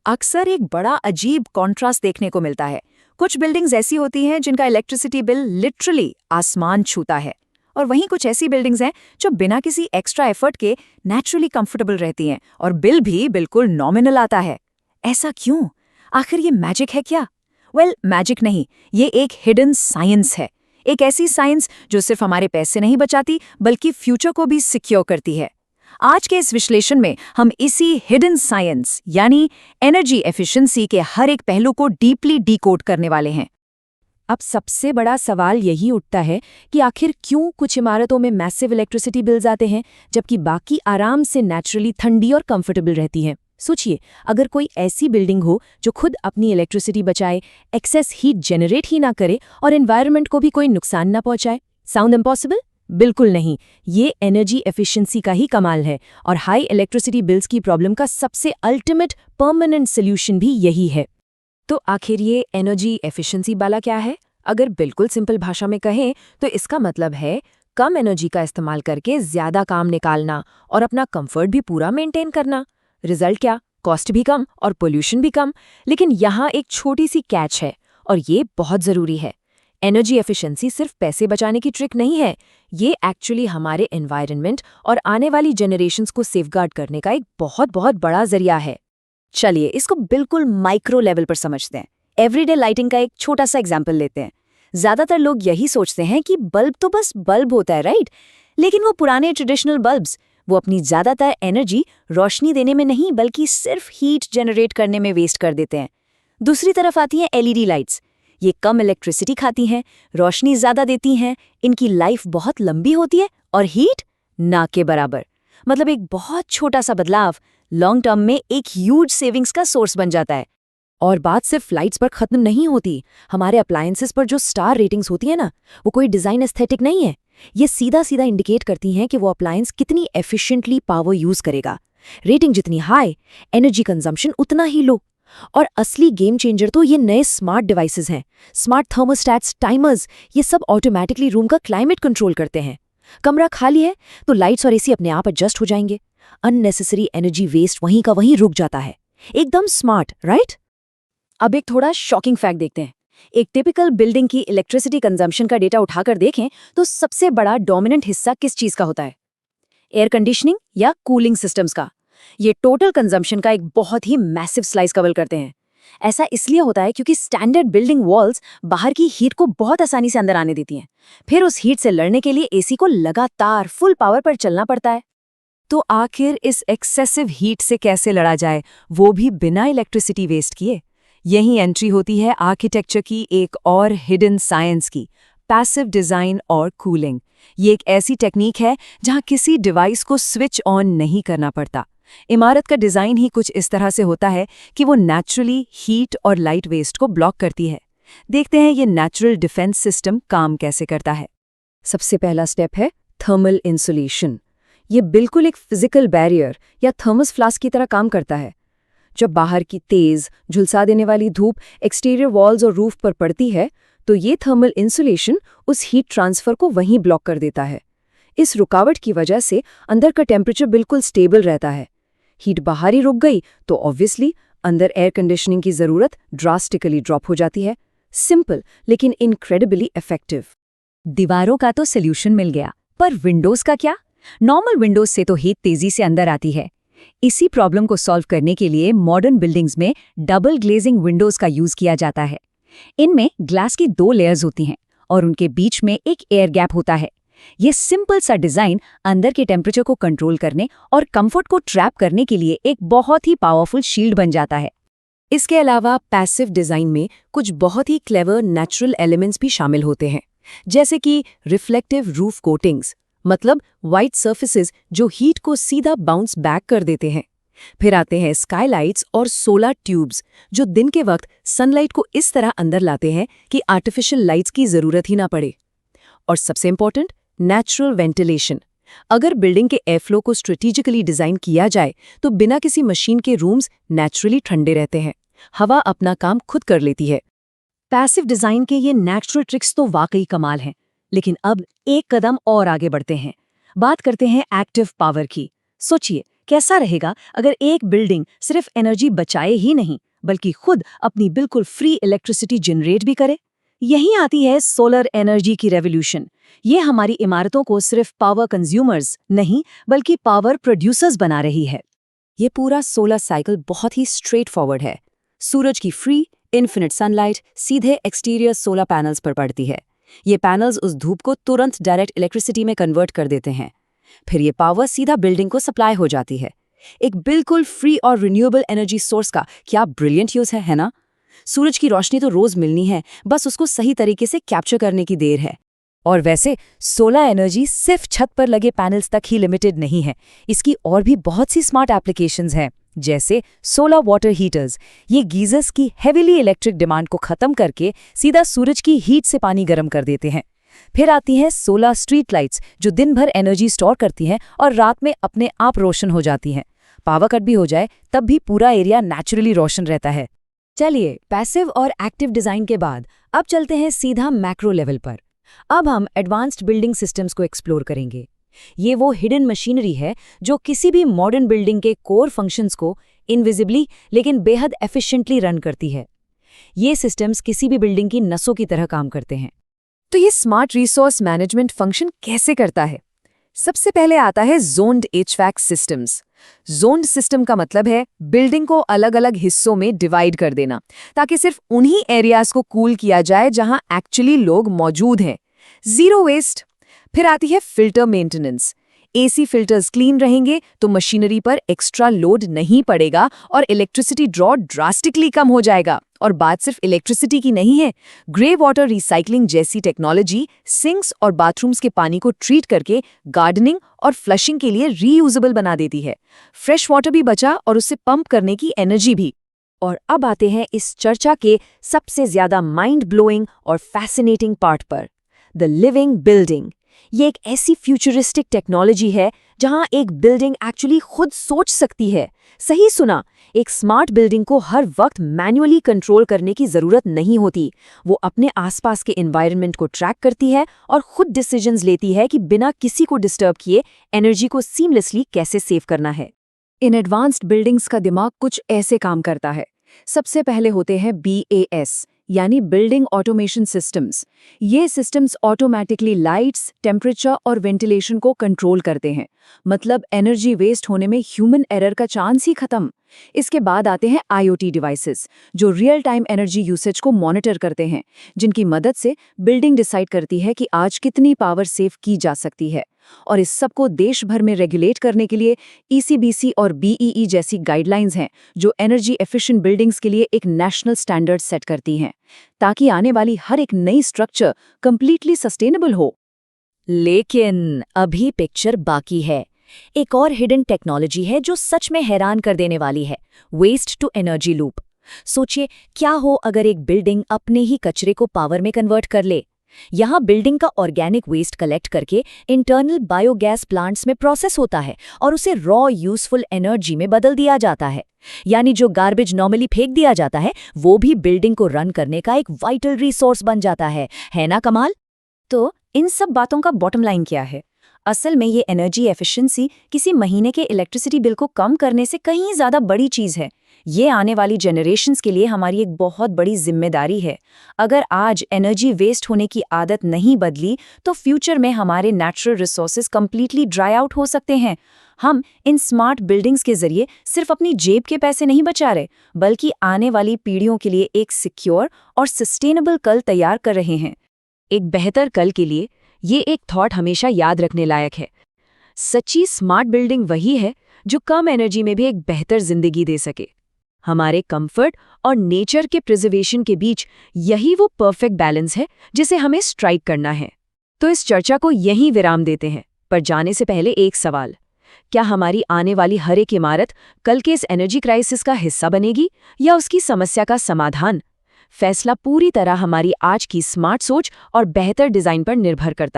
अक्सर एक बड़ा अजीब कॉन्ट्रास्ट देखने को मिलता है। कुछ बिल्डिंग्स ऐसी होती हैं जिनका इलेक्ट्रिसिटी बिल लिटरली आसमान छूता है, और वहीं कुछ ऐसी बिल्डिंग्स हैं जो बिना किसी एक्स्ट्रा एफर्ट के नेचुरली कंफर्टेबल रहती हैं और बिल भी बिल्कुल नॉमिनल आता है। ऐसा क्यों? आखिर ये मैजिक है क्या? मैजिक नहीं, ये एक हिडन साइंस है। एक ऐसी साइंस जो सिर्फ हमारे पैसे नहीं बचाती बल्कि फ्यूचर को भी सिक्योर करती है। आज के इस विश्लेषण में हम इसी हिडन साइंस यानी एनर्जी एफिशिएंसी के हर एक पहलू को डीपली डिकोड करने वाले हैं। अब सबसे बड़ा सवाल यही उठता है कि आखिर क्यों कुछ इमारतों में मैसिव इलेक्ट्रिसिटी बिल्स आते हैं जबकि बाकी आराम से नेचुरली ठंडी और कंफर्टेबल रहती हैं। सोचिए, अगर कोई ऐसी बिल्डिंग हो जो खुद अपनी इलेक्ट्रिसिटी बचाए, एक्सेस हीट जनरेट ही ना करे और एनवायरनमेंट को भी कोई नुकसान ना पहुंचाए। Sound impossible? बिल्कुल नहीं। ये एनर्जी एफिशिएंसी का ही कमाल है और हाई इलेक्ट्रिसिटी बिल्स की प्रॉब्लम का सबसे अल्टीमेट परमानेंट सोल्यूशन भी यही है। तो आखिर ये एनर्जी एफिशिएंसी वाला क्या है? अगर बिल्कुल सिंपल भाषा में कहें तो इसका मतलब है कम एनर्जी का इस्तेमाल करके ज्यादा काम निकालना और अपना कंफर्ट भी पूरा मेंटेन करना। रिजल्ट क्या? कॉस्ट भी कम और पोल्यूशन भी कम। लेकिन यहाँ एक छोटी सी कैच है और ये बहुत जरूरी है। एनर्जी एफिशिएंसी सिर्फ पैसे बचाने की ट्रिक नहीं है, ये एक्चुअली हमारे एनवायरनमेंट और आने वाली जनरेशंस को सेफगार्ड करने का एक बहुत बहुत बड़ा जरिया है। चलिए इसको बिल्कुल माइक्रो लेवल पर समझते हैं। एवरीडे लाइटिंग का एक छोटा सा एग्जाम्पल लेते हैं। ज्यादातर लोग यही सोचते हैं कि बल्ब तो बस बल्ब होता है, राइट? लेकिन वो पुराने ट्रेडिशनल बल्ब्स, वो अपनी ज्यादातर एनर्जी रोशनी देने में नहीं बल्कि सिर्फ हीट जनरेट करने में वेस्ट कर देते हैं। दूसरी तरफ आती हैं एलईडी लाइट्स। ये कम इलेक्ट्रिसिटी खाती हैं, रोशनी ज्यादा देती हैं, इनकी लाइफ बहुत लंबी होती है और हीट ना के बराबर। मतलब एक बहुत छोटा सा बदलाव लॉन्ग टर्म में एक ह्यूज सेविंग्स का सोर्स बन जाता है। और बात सिर्फ लाइट्स पर खत्म नहीं होती। हमारे अप्लायंसेस पर जो स्टार रेटिंग्स होती है ना, वो कोई डिजाइन एस्थेटिक नहीं है। ये सीधा सीधा इंडिकेट करती हैं कि वो अप्लायंस कितनी एफिशिएंटली पावर यूज करेगा। रेटिंग जितनी हाई, एनर्जी कंजम्पशन उतना ही लो। और असली गेम चेंजर तो ये नए स्मार्ट डिवाइसेस हैं। स्मार्ट थर्मोस्टैट्स, टाइमर्स, ये सब ऑटोमेटिकली रूम का क्लाइमेट कंट्रोल करते हैं। कमरा खाली है तो लाइट्स और एसी अपने आप एडजस्ट हो जाएंगे। अननेसेसरी एनर्जी वेस्ट वहीं का वहीं रुक जाता है। एकदम स्मार्ट, राइट? अब एक थोड़ा शॉकिंग फैक्ट देखते हैं। एक टिपिकल बिल्डिंग की इलेक्ट्रिसिटी कंजम्पशन का डेटा उठाकर देखें तो सबसे बड़ा डोमिनेंट हिस्सा किस चीज का होता है? एयर कंडीशनिंग या कूलिंग सिस्टम्स का। ये टोटल कंजम्पशन का एक बहुत ही मैसिव स्लाइस कवर करते हैं। ऐसा इसलिए होता है क्योंकि स्टैंडर्ड बिल्डिंग वॉल्स बाहर की हीट को बहुत आसानी से अंदर आने देती हैं। फिर उस हीट से लड़ने के लिए एसी को लगातार फुल पावर पर चलना पड़ता है। तो आखिर इस एक्सेसिव हीट से कैसे लड़ा जाए, वो भी बिना इलेक्ट्रिसिटी वेस्ट किए? यही एंट्री होती है आर्किटेक्चर की एक और हिडन साइंस की, पैसिव डिजाइन और कूलिंग। ये एक ऐसी टेक्निक है जहां किसी डिवाइस को स्विच ऑन नहीं करना पड़ता। इमारत का डिजाइन ही कुछ इस तरह से होता है कि वो नेचुरली हीट और लाइट वेस्ट को ब्लॉक करती है। देखते हैं ये नेचुरल डिफेंस सिस्टम काम कैसे करता है। सबसे पहला स्टेप है थर्मल इंसुलेशन। ये बिल्कुल एक फिजिकल बैरियर या थर्मस फ्लास्क की तरह काम करता है। जब बाहर की तेज झुलसा देने वाली धूप एक्सटीरियर वॉल्स और रूफ पर पड़ती है तो ये थर्मल इंसुलेशन उस हीट ट्रांसफर को वहीं ब्लॉक कर देता है। इस रुकावट की वजह से अंदर का टेम्परेचर बिल्कुल स्टेबल रहता है। हीट बाहर ही रुक गई तो ऑब्वियसली अंदर एयर कंडीशनिंग की जरूरत ड्रास्टिकली ड्रॉप हो जाती है। सिंपल लेकिन इनक्रेडिबली इफेक्टिव। दीवारों का तो सोल्यूशन मिल गया, पर विंडोज का क्या? नॉर्मल विंडोज से तो हीट तेजी से अंदर आती है। इसी प्रॉब्लम को सॉल्व करने के लिए मॉडर्न बिल्डिंग्स में डबल ग्लेजिंग विंडोज का यूज किया जाता है। इनमें ग्लास की 2 लेयर्स होती हैं और उनके बीच में एक एयर गैप होता है। ये सिंपल सा डिजाइन अंदर के टेम्परेचर को कंट्रोल करने और कंफर्ट को ट्रैप करने के लिए एक बहुत ही पावरफुल शील्ड बन जाता है। इसके अलावा पैसिव डिजाइन में कुछ बहुत ही क्लेवर नेचुरल एलिमेंट्स भी शामिल होते हैं, जैसे कि रिफ्लेक्टिव रूफ कोटिंग्स, मतलब वाइट सर्फेसेस जो हीट को सीधा बाउंस बैक कर देते हैं। फिर आते हैं स्काईलाइट्स और सोलर ट्यूब्स जो दिन के वक्त सनलाइट को इस तरह अंदर लाते हैं कि आर्टिफिशियल लाइट्स की जरूरत ही ना पड़े। और सबसे इंपॉर्टेंट, नेचुरल वेंटिलेशन। अगर बिल्डिंग के एयरफ्लो को स्ट्रेटेजिकली डिजाइन किया जाए तो बिना किसी मशीन के रूम्स नेचुरली ठंडे रहते हैं। हवा अपना काम खुद कर लेती है। पैसिव डिजाइन के ये नेचुरल ट्रिक्स तो वाकई कमाल हैं। लेकिन अब एक कदम और आगे बढ़ते हैं। बात करते हैं एक्टिव पावर की। सोचिए, कैसा रहेगा अगर एक बिल्डिंग सिर्फ एनर्जी बचाए ही नहीं बल्कि खुद अपनी बिल्कुल फ्री इलेक्ट्रिसिटी जनरेट भी करे? यहीं आती है सोलर एनर्जी की रेवोल्यूशन। ये हमारी इमारतों को सिर्फ पावर कंज्यूमर्स नहीं बल्कि पावर प्रोड्यूसर्स बना रही है। ये पूरा सोलर साइकिल बहुत ही स्ट्रेट फॉरवर्ड है। सूरज की फ्री इन्फिनिट सनलाइट सीधे एक्सटीरियर सोलर पैनल्स पर पड़ती है। ये पैनल्स उस धूप को तुरंत डायरेक्ट इलेक्ट्रिसिटी में कन्वर्ट कर देते हैं। फिर ये पावर सीधा बिल्डिंग को सप्लाई हो जाती है। एक बिल्कुल फ्री और रिन्यूएबल एनर्जी सोर्स का क्या ब्रिलियंट यूज है ना? सूरज की रोशनी तो रोज मिलनी है, बस उसको सही तरीके से कैप्चर करने की देर है। और वैसे सोलर एनर्जी सिर्फ छत पर लगे पैनल्स तक ही लिमिटेड नहीं है। इसकी और भी बहुत सी स्मार्ट एप्लीकेशंस हैं, जैसे सोलर वाटर हीटर्स। ये गीजर्स की हेवीली इलेक्ट्रिक डिमांड को खत्म करके सीधा सूरज की हीट से पानी गर्म कर देते हैं। फिर आती हैं सोलर स्ट्रीट लाइट्स, जो दिन भर एनर्जी स्टोर करती हैं और रात में अपने आप रोशन हो जाती हैं। पावर कट भी हो जाए तब भी पूरा एरिया नेचुरली रोशन रहता है। चलिए, पैसिव और एक्टिव डिजाइन के बाद अब चलते हैं सीधा मैक्रो लेवल पर। अब हम एडवांस्ड बिल्डिंग सिस्टम्स को एक्सप्लोर करेंगे। ये वो हिडन मशीनरी है जो किसी भी मॉडर्न बिल्डिंग के कोर फंक्शंस को इनविजिबली लेकिन बेहद एफिशिएंटली रन करती है। ये सिस्टम्स किसी भी बिल्डिंग की नसों की तरह काम करते हैं। तो ये स्मार्ट रिसोर्स मैनेजमेंट फंक्शन कैसे करता है? सबसे पहले आता है जोन्ड एचवैक सिस्टम्स। जोन्ड सिस्टम का मतलब है बिल्डिंग को अलग अलग हिस्सों में डिवाइड कर देना, ताकि सिर्फ उन्हीं एरियाज को कूल किया जाए जहां एक्चुअली लोग मौजूद हैं। Zero waste. फिर आती है filter maintenance. AC filters clean रहेंगे तो मशीनरी पर एक्स्ट्रा लोड नहीं पड़ेगा और इलेक्ट्रिसिटी ड्रॉ ड्रास्टिकली कम हो जाएगा। और बात सिर्फ इलेक्ट्रिसिटी की नहीं है, ग्रे वाटर रिसाइकलिंग जैसी टेक्नोलॉजी सिंक्स और बाथरूम्स के पानी को ट्रीट करके गार्डनिंग और फ्लशिंग के लिए रीयूजेबल बना देती है। फ्रेश वाटर भी बचा और उससे पंप करने की एनर्जी भी। और अब आते हैं इस चर्चा के सबसे ज्यादा माइंड ब्लोइंग और फैसिनेटिंग पार्ट पर, द लिविंग बिल्डिंग। ये एक ऐसी फ्यूचरिस्टिक टेक्नोलॉजी है जहां एक बिल्डिंग एक्चुअली खुद सोच सकती है। सही सुना, एक स्मार्ट बिल्डिंग को हर वक्त मैन्युअली कंट्रोल करने की जरूरत नहीं होती। वो अपने आसपास के एनवायरनमेंट को ट्रैक करती है और खुद डिसीजंस लेती है कि बिना किसी को डिस्टर्ब किए एनर्जी को सीमलेसली कैसे सेव करना है। इन एडवांस्ड बिल्डिंग्स का दिमाग कुछ ऐसे काम करता है। सबसे पहले होते हैं BAS यानी बिल्डिंग ऑटोमेशन सिस्टम्स। ये सिस्टम्स ऑटोमेटिकली लाइट्स, टेम्परेचर और वेंटिलेशन को कंट्रोल करते हैं। मतलब एनर्जी वेस्ट होने में ह्यूमन एरर का चांस ही खत्म। इसके बाद आते हैं IoT डिवाइसेस, जो रियल टाइम एनर्जी यूसेज को मॉनिटर करते हैं, जिनकी मदद से बिल्डिंग डिसाइड करती है कि आज कितनी पावर सेव की जा सकती है। और इस सब को देश भर में रेगुलेट करने के लिए ECBC और BEE जैसी गाइडलाइंस हैं, जो एनर्जी एफिशिएंट बिल्डिंग्स के लिए एक नेशनल स्टैंडर्ड सेट करती हैं, ताकि आने वाली हर एक नई स्ट्रक्चर कंप्लीटली सस्टेनेबल हो। लेकिन अभी पिक्चर बाकी है। एक और हिडन टेक्नोलॉजी है जो सच में हैरान कर देने वाली है, वेस्ट टू एनर्जी लूप। सोचिए, क्या हो अगर एक बिल्डिंग अपने ही कचरे को पावर में कन्वर्ट कर ले। यहाँ बिल्डिंग का ऑर्गेनिक वेस्ट कलेक्ट करके इंटरनल बायोगैस प्लांट्स में प्रोसेस होता है और उसे रॉ यूजफुल एनर्जी में बदल दिया जाता है। यानी जो गार्बेज नॉर्मली फेंक दिया जाता है वो भी बिल्डिंग को रन करने का एक वाइटल रिसोर्स बन जाता है ना कमाल? तो इन सब बातों का बॉटम लाइन क्या है? असल में ये एनर्जी एफिशिएंसी किसी महीने के इलेक्ट्रिसिटी बिल को कम करने से कहीं ज़्यादा बड़ी चीज़ है। ये आने वाली जनरेशन्स के लिए हमारी एक बहुत बड़ी जिम्मेदारी है। अगर आज एनर्जी वेस्ट होने की आदत नहीं बदली तो फ्यूचर में हमारे natural resources completely dry out हो सकते हैं। हम इन स्मार्ट बिल्डिंग्स के जरिए सिर्फ अपनी जेब के पैसे नहीं बचा रहे, बल्कि आने वाली पीढ़ियों के लिए एक सिक्योर और सस्टेनेबल कल तैयार कर रहे हैं। एक बेहतर कल के लिए ये एक थॉट हमेशा याद रखने लायक है। सच्ची स्मार्ट बिल्डिंग वही है जो कम एनर्जी में भी एक बेहतर जिंदगी दे सके। हमारे कंफर्ट और नेचर के प्रिजर्वेशन के बीच यही वो परफेक्ट बैलेंस है जिसे हमें स्ट्राइक करना है। तो इस चर्चा को यहीं विराम देते हैं, पर जाने से पहले एक सवाल, क्या हमारी आने वाली हर एक इमारत कल के इस एनर्जी क्राइसिस का हिस्सा बनेगी या उसकी समस्या का समाधान? फैसला पूरी तरह हमारी आज की स्मार्ट सोच और बेहतर डिजाइन पर निर्भर करता है।